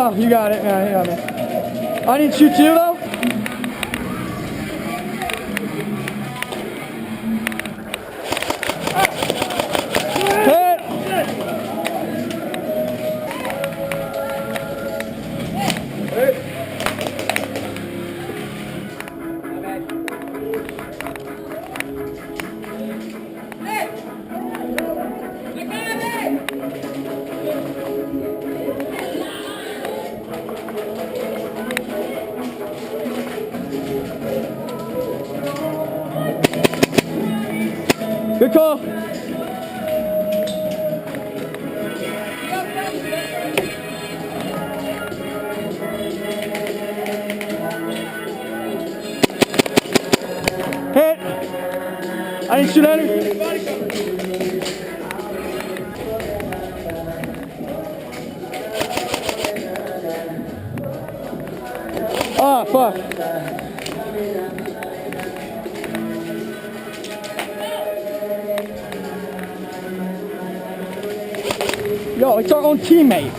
Oh, you got it. Yeah, you got me. I need to shoot you though. Hit. Good call. Hit. I didn't shoot at him. Ah, fuck. Yo, it's our own teammate.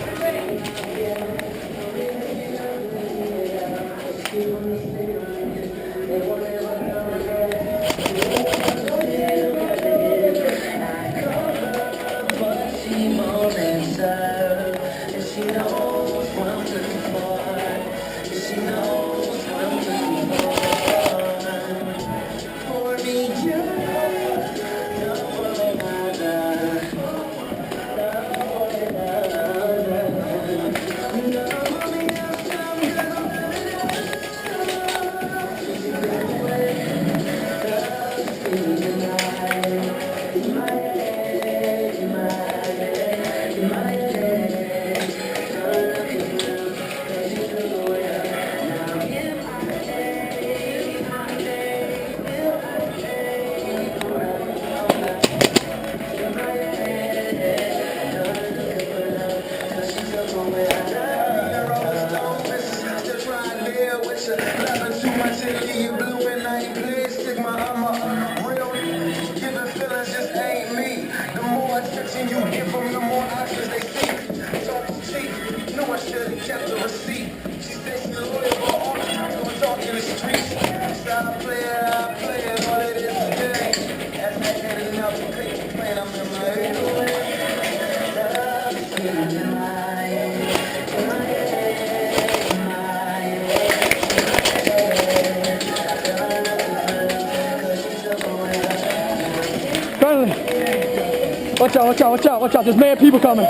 Watch out, watch out, watch out, watch out. There's mad people coming.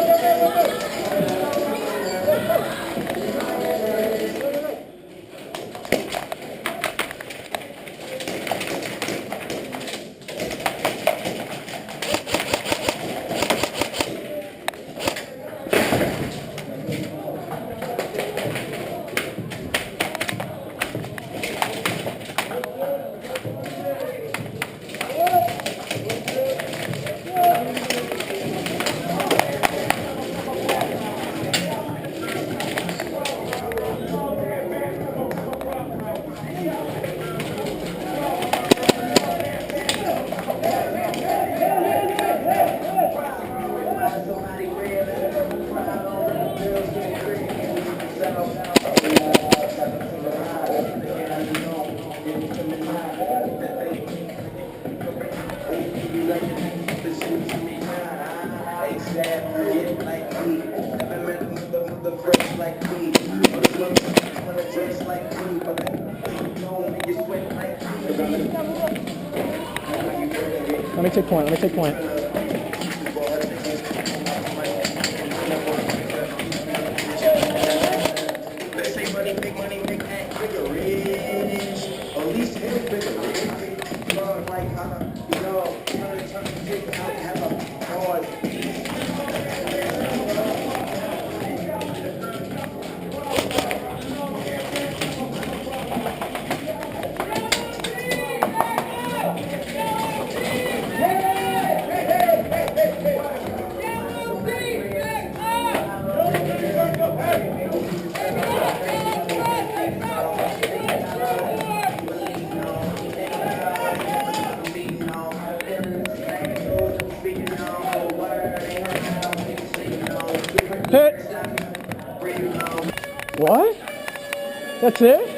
Let me take point, let me take point. They say money, big act bigger rich. At least it's bigger rich. Like, you know, trying to get out, have a cause. Hit. What? That's it?